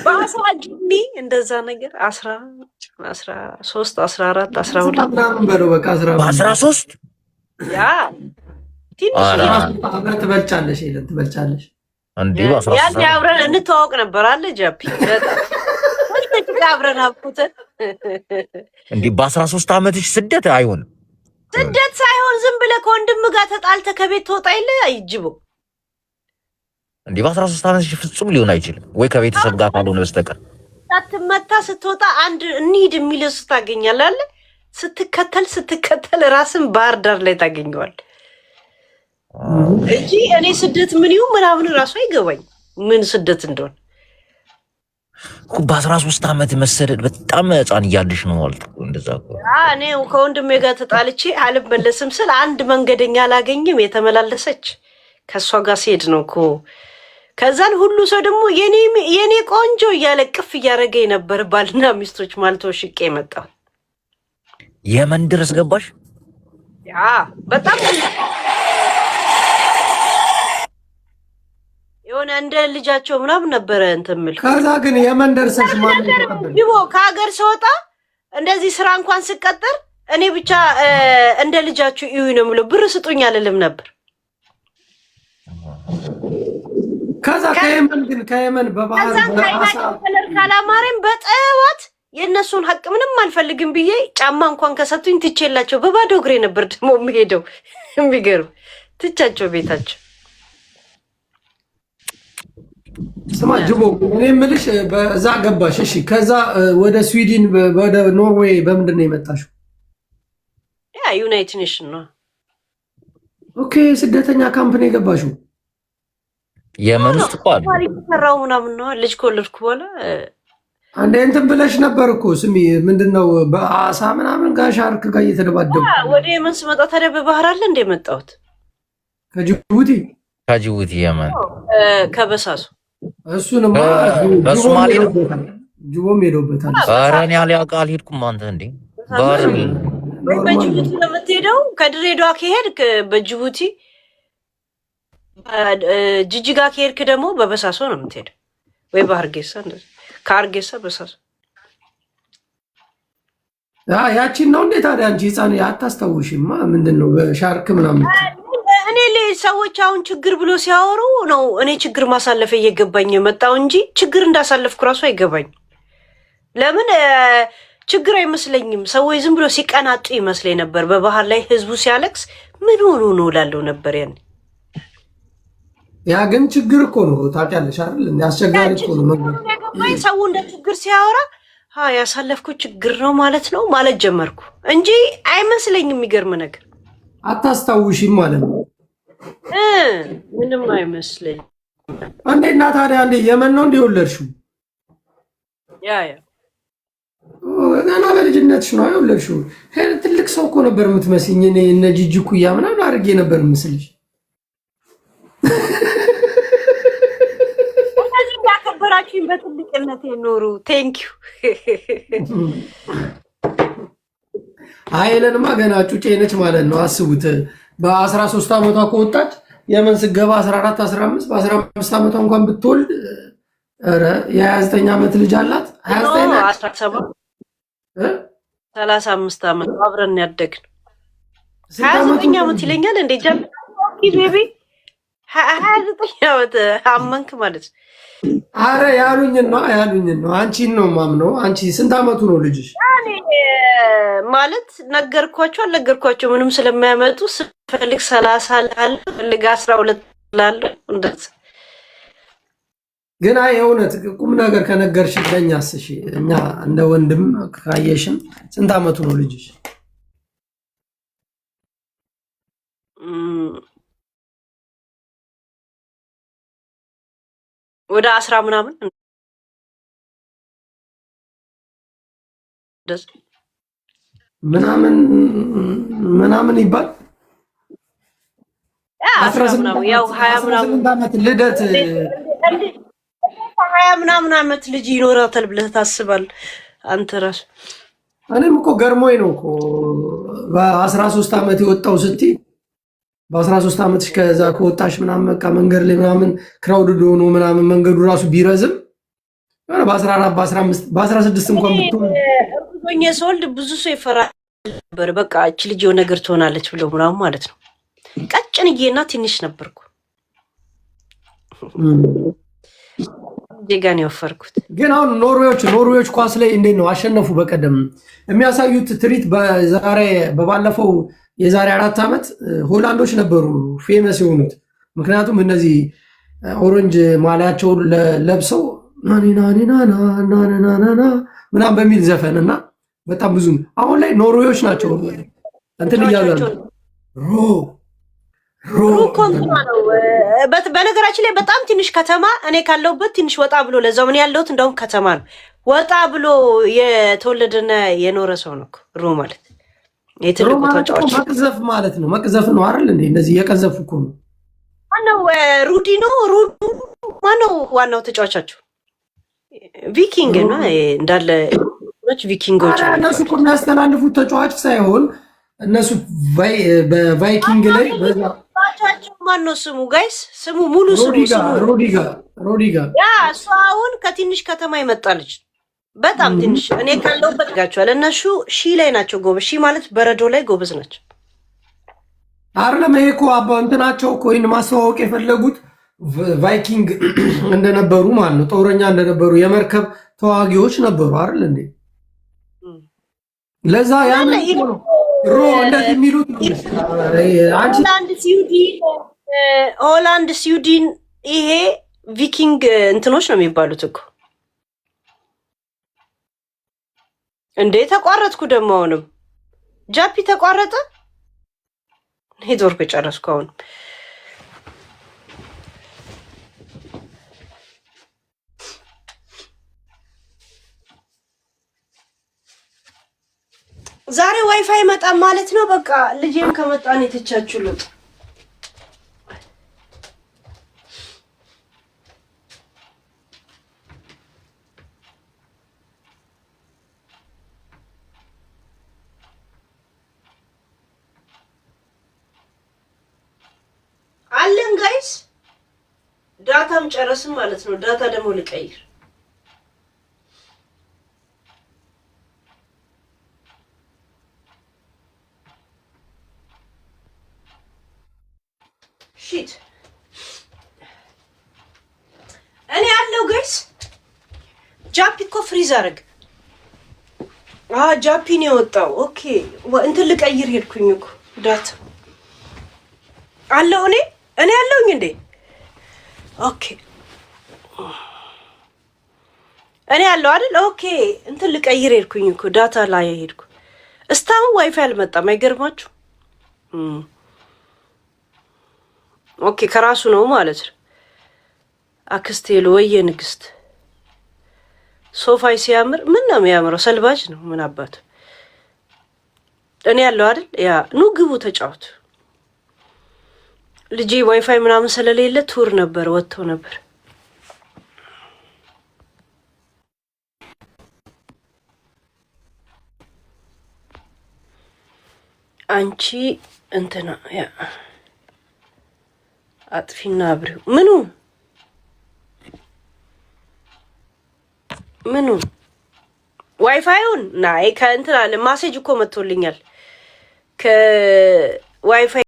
በአስራ ጊኒ እንደዛ ነገር 13 14 12 ምናምን በለው በቃ በ13 ያ ትንሽ ትበልጫለሽ የለም ትበልጫለሽ። እንዴ ያኔ አብረን እንተዋወቅ ነበር አለ ጃፒ አብረን አብኩተን እንዴ በ13 ዓመትሽ ስደት አይሆንም። ስደት ሳይሆን ዝም ብለህ ከወንድም ጋር ተጣልተህ ከቤት ትወጣ የለ አይጅቡ እንዴ በ13 ዓመትሽ ፍጹም ሊሆን አይችልም ወይ ከቤተሰብ ጋር ካልሆነ በስተቀር ሳትመታ ስትወጣ አንድ እንሂድ የሚለው ስታገኛለህ አለ ስትከተል ራስን ባህር ዳር ላይ ታገኘዋል እንጂ እኔ ስደት ምን ይሁን ምናምን ራሱ አይገባኝ ምን ስደት እንደሆነ በ13 ዓመት መሰደድ በጣም ህፃን እያለሽ ነው ማለት ነው። እንደዛ እኔ ከወንድሜ ጋር ተጣልቼ አልመለስም ስል አንድ መንገደኛ አላገኝም የተመላለሰች ከእሷ ጋር ሲሄድ ነው እኮ ከዛን ሁሉ ሰው ደግሞ የኔ ቆንጆ እያለ ቅፍ እያደረገኝ ነበር። ባልና ሚስቶች ማልቶ ሽቄ መጣሁ። የመን ድረስ ገባሽ? ያ በጣም የሆነ እንደ ልጃቸው ምናምን ነበረ እንትን የምልህ። ከዛ ግን የመን ደርሰሽ ማለት ነው ከሀገር ስወጣ እንደዚህ ስራ እንኳን ስቀጠር እኔ ብቻ እንደ ልጃችሁ እዩ ነው የምለው። ብር ስጡኝ አልልም ነበር። ከዛ ከየመን በባህር ካላማረኝ በጠዋት የእነሱን ሀቅ ምንም አልፈልግም ብዬ ጫማ እንኳን ከሰጡኝ ትቼላቸው በባዶ እግሬ ነበር ደግሞ የምሄደው። የሚገርም ትቻቸው ቤታቸው። ስማ ጅቦ እኔ የምልሽ በዛ ገባሽ። እሺ ከዛ ወደ ስዊድን ወደ ኖርዌይ በምንድን ነው የመጣሽው? ያ ዩናይትድ ኔሽን ነው። ኦኬ ስደተኛ ካምፕ ነው የገባሽው? የመን ውስጥ ቋል ሰራው ምናምን ነው ልጅ ከወለድኩ በኋላ አንዴ እንትን ብለሽ ነበር እኮ ስሚ ምንድነው በአሳ ምናምን ጋር ሻርክ ጋር እየተደባደቡ ወደ የመን ስመጣ ታዲያ በባህር አለ እንደ መጣሁት ከጅቡቲ የመን ከበሳሱ እሱንማ በሶማሌ ነው ጅቦም ሄዶበታል። ኧረ እኔ አልሄድኩም። አንተ እንዴ በጅቡቲ ነው የምትሄደው? ከድሬዳዋ ከሄድክ በጅቡቲ ጅጅጋ ከሄድክ ደግሞ በበሳሶ ነው የምትሄደው ወይ በሀርጌሳ እንደዚህ ከሀርጌሳ በሳሶ ያቺን ነው እንዴ ታዲያ አንቺ ህፃን አታስታውሽማ? ምንድነው በሻርክ ምናምን እኔ ሰዎች አሁን ችግር ብሎ ሲያወሩ ነው እኔ ችግር ማሳለፍ እየገባኝ የመጣው እንጂ ችግር እንዳሳለፍኩ ራሱ አይገባኝ። ለምን ችግር አይመስለኝም። ሰዎች ዝም ብሎ ሲቀናጡ ይመስለኝ ነበር። በባህር ላይ ህዝቡ ሲያለቅስ ምን ሆኖ ነው እላለሁ ነበር ያኔ። ያ ግን ችግር እኮ ነው ታውቂያለሽ አይደል? አስቸጋሪ እኮ ነው ነው ሰው እንደ ችግር ሲያወራ ያሳለፍኩ ችግር ነው ማለት ነው ማለት ጀመርኩ እንጂ አይመስለኝም። የሚገርም ነገር አታስታውሺም ማለት ነው? ምንም አይመስለኝ። አንዴና ታዲያ አንዴ የመን ነው እንደወለድሽው? ያ ገና በልጅነትሽ ነው የወለድሽው? ትልቅ ሰው እኮ ነበር የምትመስኝ። እኔ እነ ጂጂ ኩያ ምናምን አድርጌ ነበር ምስልሽ። እንደዚህ እንዳከበራችሁኝ በትልቅነት ኖሩ። ቴንኪዩ። አይለንማ ገና ጩጬ ነች ማለት ነው። አስቡት በ13 ዓመቷ ከወጣች የመን ስገባ 14 15 በ15 ዓመቷ እንኳን ብትወልድ የ29 ዓመት ልጅ አላት። 35 ዓመት አብረን ያደግን 29 ዓመት ይለኛል እንዴ ጃም ቤቢ 29 ዓመት አመንክ ማለት ነው። አረ ያሉኝ ነው አንቺን ነው ማምነው። አንቺ ስንት ዓመቱ ነው ልጅሽ? ማለት ነገርኳቸው አልነገርኳቸው ምንም ስለማያመጡ ስፈልግ 30 ላለ ፈልግ 12 ላለ እንደዛ። ግን የእውነት ቁም ነገር ከነገርሽ ለኛስ እሺ እኛ እንደ ወንድም ካየሽን ስንት ዓመቱ ነው ልጅሽ? ወደ 10 ምናምን ምናምን ይባል 18 ያው 20 ምናምን ዓመት ልደት 20 ምናምን ዓመት ልጅ ይኖራታል ብለህ ታስባለህ አንተ ራስ? እኔም እኮ ገርሞኝ ነው እኮ በ13 ዓመት የወጣው ስትይ በ13 ዓመትሽ ከዛ ከወጣሽ ምናምን በቃ መንገድ ላይ ምናምን ክራውድድ ሆኖ ምናምን መንገዱ ራሱ ቢረዝም በ14 በ15 በ16 እንኳን ብትሆን እርጉዞኝ ስወልድ ብዙ ሰው ይፈራል ነበር። በቃ እቺ ልጅ የሆነ ነገር ትሆናለች ብለው ምናምን ማለት ነው። ቀጭንዬና ትንሽ ነበርኩ ጀጋን ያወፈርኩት። ግን አሁን ኖርዌዮች ኳስ ላይ እንዴት ነው አሸነፉ? በቀደም የሚያሳዩት ትርኢት በባለፈው የዛሬ 4 ዓመት ሆላንዶች ነበሩ ፌመስ የሆኑት። ምክንያቱም እነዚህ ኦሬንጅ ማሊያቸውን ለብሰው ምናምን በሚል ዘፈን እና በጣም ብዙ አሁን ላይ ኖርዌዮች ናቸው እንትን እያሉ ነው። በነገራችን ላይ በጣም ትንሽ ከተማ እኔ ካለሁበት ትንሽ ወጣ ብሎ ለዛው ምን ያለሁት እንደውም ከተማ ነው። ወጣ ብሎ የተወለደና የኖረ ሰው ነው ሮ ማለት የትልቁ ተጫዋች መቅዘፍ ማለት ነው። መቅዘፍ ነው አይደል እንዴ? እነዚህ የቀዘፉ እኮ ነው። ማነው? ሩዲ ነው። ማነው ዋናው ተጫዋቻቸው? ቪኪንግ ነው እንዳለ ቪኪንጎች። እነሱ እኮ የሚያስተላልፉት ተጫዋች ሳይሆን እነሱ በቫይኪንግ ላይ ተጫዋቻቸው ማነው ስሙ? ጋይስ ስሙ ሙሉ ስሙ ሮዲጋ። ያ እሱ አሁን ከትንሽ ከተማ ይመጣለች። በጣም ትንሽ እኔ ካለሁበት ጋቸዋል። እነሱ ሺ ላይ ናቸው ጎበዝ። ሺ ማለት በረዶ ላይ ጎበዝ ናቸው አይደለም? ይሄ እኮ እንትናቸው እኮ ይህን ማስተዋወቅ የፈለጉት ቫይኪንግ እንደነበሩ ማለት ነው። ጦረኛ እንደነበሩ የመርከብ ተዋጊዎች ነበሩ አይደል እንዴ? ለዛ ያን ሮ እንደዚህ የሚሉት ሆላንድ፣ ስዊድን ይሄ ቪኪንግ እንትኖች ነው የሚባሉት እኮ እንዴ። ተቋረጥኩ ደግሞ አሁንም ጃፒ ተቋረጠ። ኔትወርክ ጨረስኩ አሁን። ዛሬ ዋይፋይ መጣም ማለት ነው። በቃ ልጄም ከመጣን የተቻችሁ ልጥ አለን ጋይስ። ዳታም ጨረስን ማለት ነው። ዳታ ደግሞ ልቀይር። ሺት እኔ ያለው ጋይስ ጃፒ እኮ ፍሪዝ አረግ። ጃፒ ነው የወጣው። ኦኬ እንትን ልቀይር ሄድኩኝ እኮ ዳታ አለው። እኔ ያለውኝ እንዴ? ኦኬ እኔ ያለው አይደል? ኦኬ እንትን ልቀይር ሄድኩኝ እኮ ዳታ ላይ ሄድኩ። እስካሁን ዋይፋይ አልመጣም። አይገርማችሁ? ኦኬ ከራሱ ነው ማለት ነው። አክስቴሉ ወየ ንግስት ሶፋይ ሲያምር ምን ነው የሚያምረው? ሰልባጅ ነው ምን አባቱ። እኔ ያለው አይደል? ያ ኑ ግቡ ተጫወቱ። ልጄ ዋይፋይ ምናምን ስለሌለ ቱር ነበር ወጥቶ ነበር። አንቺ እንትና ያ አጥፊና አብሪው ምኑ ዋይፋዩን ናይ ከእንትና ለማሴጅ እኮ መጥቶልኛል ከዋይፋይ